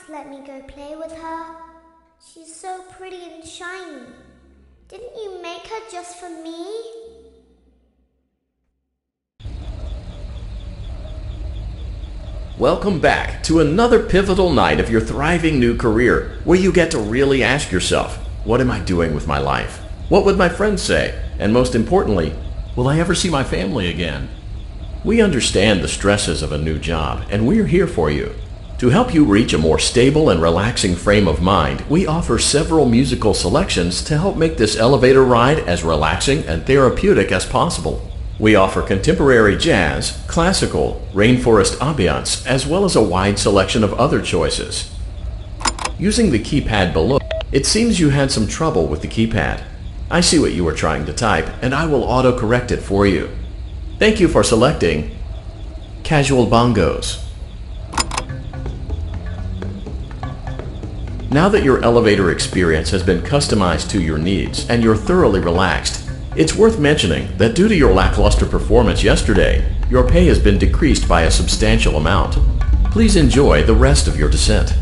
let me go play with her. She's so pretty and shiny. Didn't you make her just for me? Welcome back to another pivotal night of your thriving new career, where you get to really ask yourself, what am I doing with my life? What would my friends say? And most importantly, will I ever see my family again? We understand the stresses of a new job, and we're here for you. To help you reach a more stable and relaxing frame of mind, we offer several musical selections to help make this elevator ride as relaxing and therapeutic as possible. We offer contemporary jazz, classical, rainforest ambiance, as well as a wide selection of other choices. Using the keypad below, it seems you had some trouble with the keypad. I see what you were trying to type, and I will auto-correct it for you. Thank you for selecting Casual Bongos. Now that your elevator experience has been customized to your needs and you're thoroughly relaxed, it's worth mentioning that due to your lackluster performance yesterday, your pay has been decreased by a substantial amount. Please enjoy the rest of your descent.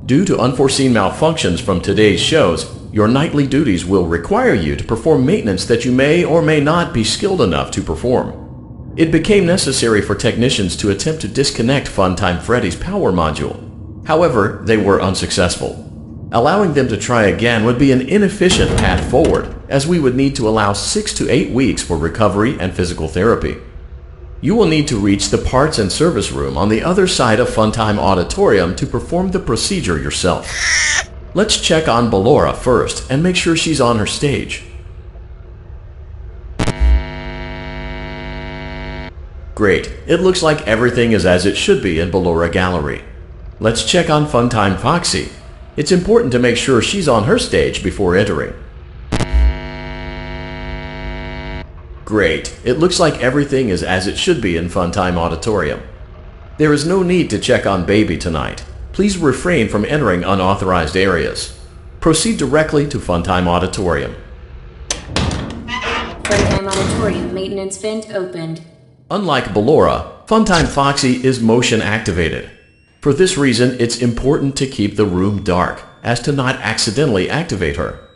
Due to unforeseen malfunctions from today's shows, your nightly duties will require you to perform maintenance that you may or may not be skilled enough to perform. It became necessary for technicians to attempt to disconnect Funtime Freddy's power module. However, they were unsuccessful. Allowing them to try again would be an inefficient path forward, as we would need to allow 6 to 8 weeks for recovery and physical therapy. You will need to reach the parts and service room on the other side of Funtime Auditorium to perform the procedure yourself. Let's check on Ballora first and make sure she's on her stage. Great, it looks like everything is as it should be in Ballora Gallery. Let's check on Funtime Foxy. It's important to make sure she's on her stage before entering. Great. It looks like everything is as it should be in Funtime Auditorium. There is no need to check on Baby tonight. Please refrain from entering unauthorized areas. Proceed directly to Funtime Auditorium. Funtime Auditorium maintenance vent opened. Unlike Ballora, Funtime Foxy is motion activated. For this reason, it's important to keep the room dark, as to not accidentally activate her.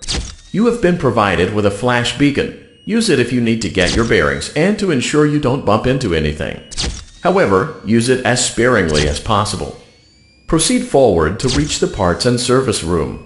You have been provided with a flash beacon. Use it if you need to get your bearings and to ensure you don't bump into anything. However, use it as sparingly as possible. Proceed forward to reach the parts and service room.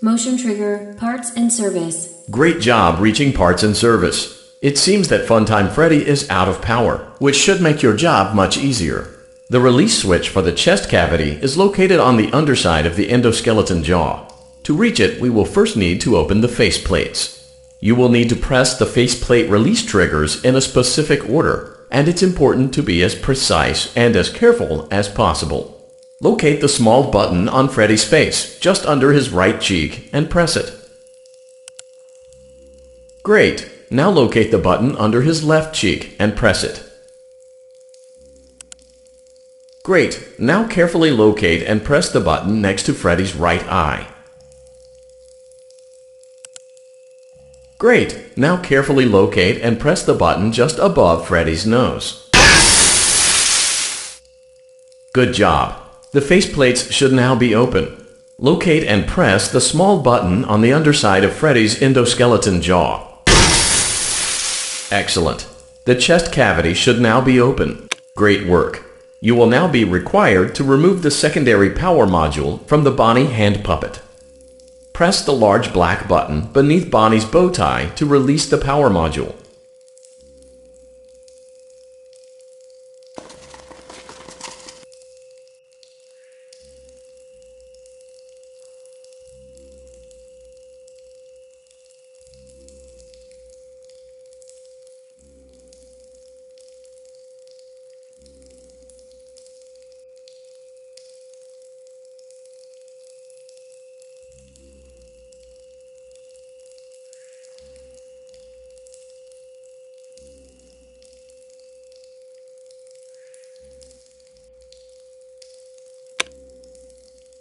Motion trigger, parts and service. Great job reaching parts and service. It seems that Funtime Freddy is out of power, which should make your job much easier. The release switch for the chest cavity is located on the underside of the endoskeleton jaw. To reach it, we will first need to open the face plates. You will need to press the faceplate release triggers in a specific order, and it's important to be as precise and as careful as possible. Locate the small button on Freddy's face, just under his right cheek, and press it. Great! Now locate the button under his left cheek and press it. Great! Now carefully locate and press the button next to Freddy's right eye. Great! Now carefully locate and press the button just above Freddy's nose. Good job! The faceplates should now be open. Locate and press the small button on the underside of Freddy's endoskeleton jaw. Excellent! The chest cavity should now be open. Great work! You will now be required to remove the secondary power module from the Bonnie hand puppet. Press the large black button beneath Bonnie's bow tie to release the power module.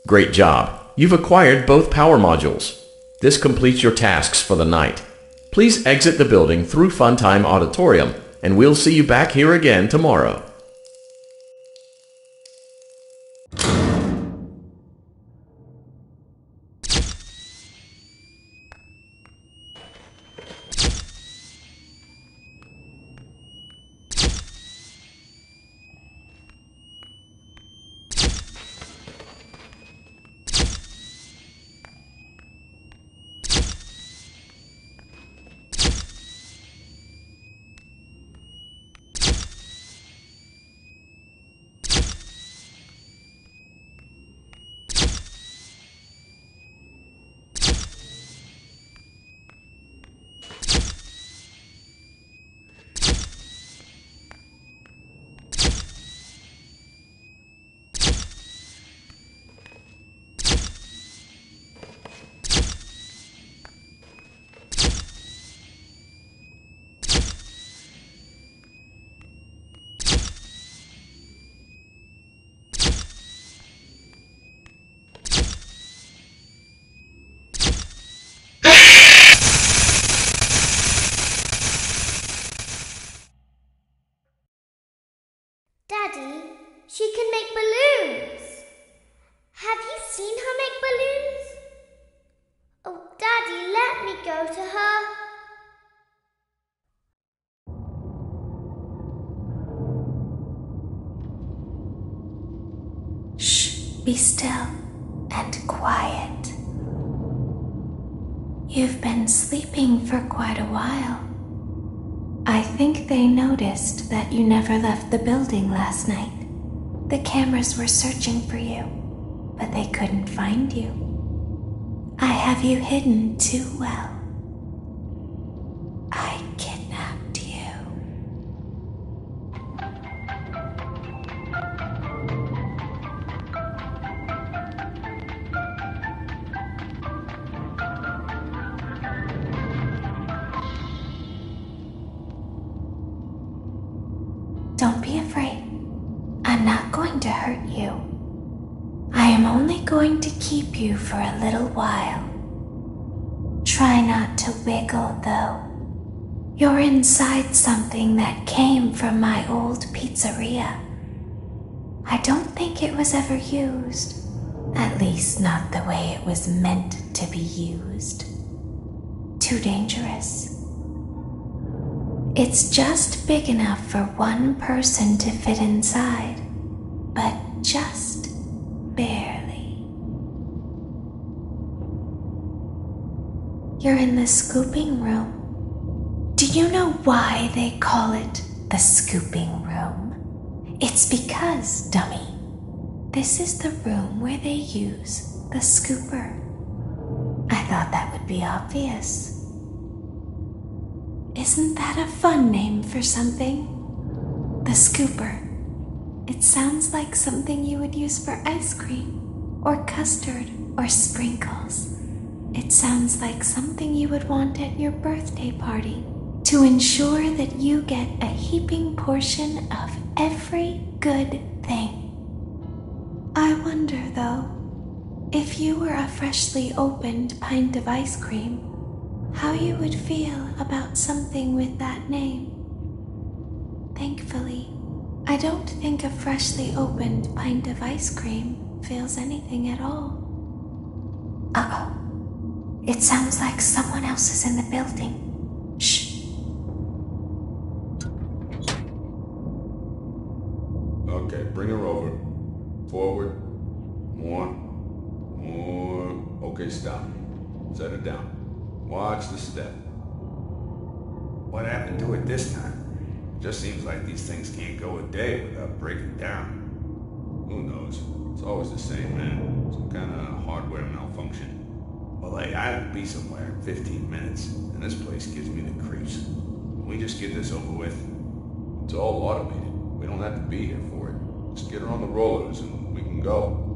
Great job! You've acquired both power modules. This completes your tasks for the night. Please exit the building through Funtime Auditorium, and we'll see you back here again tomorrow. Daddy, she can make balloons. Have you seen her make balloons? Oh, Daddy, let me go to her. Shh, be still and quiet. You've been sleeping for quite a while. I think they noticed that you never left the building last night. The cameras were searching for you, but they couldn't find you. I have you hidden too well. I kidnapped you. Don't be afraid. I'm not going to hurt you. I am only going to keep you for a little while. Try not to wiggle, though. You're inside something that came from my old pizzeria. I don't think it was ever used. At least not the way it was meant to be used. Too dangerous. It's just big enough for one person to fit inside, but just barely. You're in the scooping room. Do you know why they call it the scooping room? It's because, dummy, this is the room where they use the scooper. I thought that would be obvious. Isn't that a fun name for something? The scooper. It sounds like something you would use for ice cream, or custard, or sprinkles. It sounds like something you would want at your birthday party to ensure that you get a heaping portion of every good thing. I wonder, though, if you were a freshly opened pint of ice cream, how you would feel about something with that name. Thankfully, I don't think a freshly opened pint of ice cream feels anything at all. Uh-oh. It sounds like someone else is in the building. Shh. Okay, bring her over. Forward. More. Okay, stop. Set her down. Watch the step. What happened to it this time? Just seems like these things can't go a day without breaking down. Who knows? It's always the same, man. Some kind of hardware malfunction. Well, hey, I have to be somewhere in 15 minutes, and this place gives me the creeps. Can we just get this over with? It's all automated. We don't have to be here for it. Just get her on the rollers and we can go.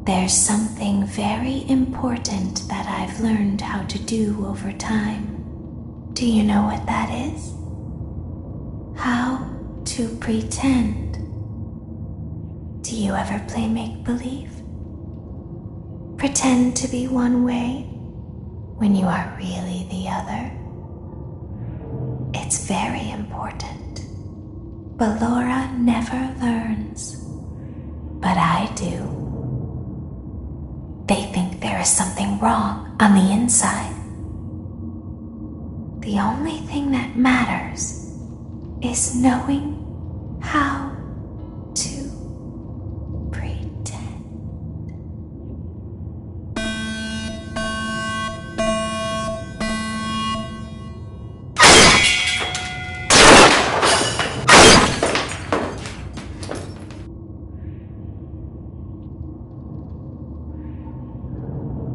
There's something very important that I've learned how to do over time. Do you know what that is? How to pretend. Do you ever play make-believe? Pretend to be one way when you are really the other. It's very important. But Laura never learns. But I do. They think there is something wrong on the inside. The only thing that matters is knowing how to pretend.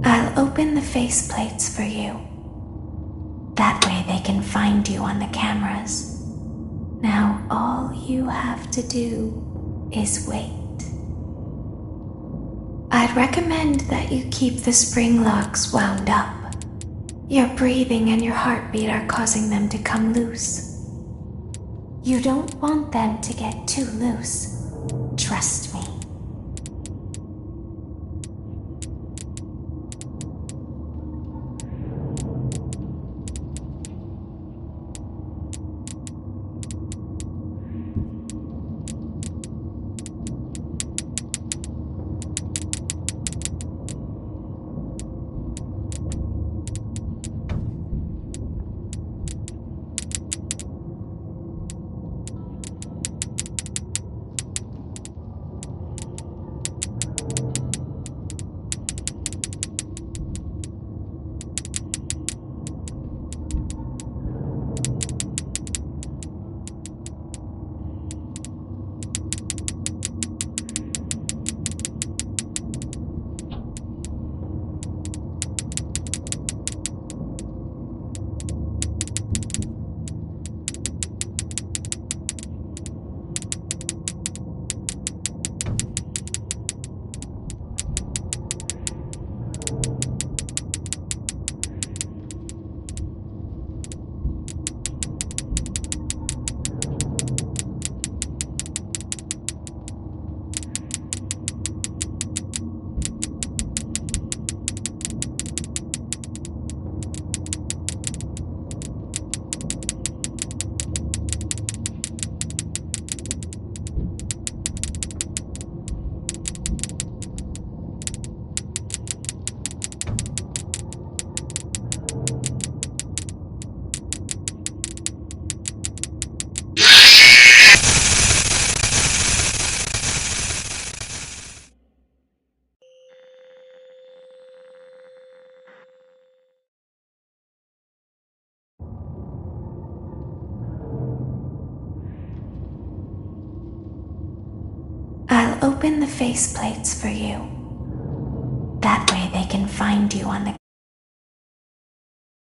I'll open the faceplates for you. That way they can find you on the cameras. Now all you have to do is wait. I'd recommend that you keep the spring locks wound up. Your breathing and your heartbeat are causing them to come loose. You don't want them to get too loose. Trust me. open the faceplates for you. That way they can find you on the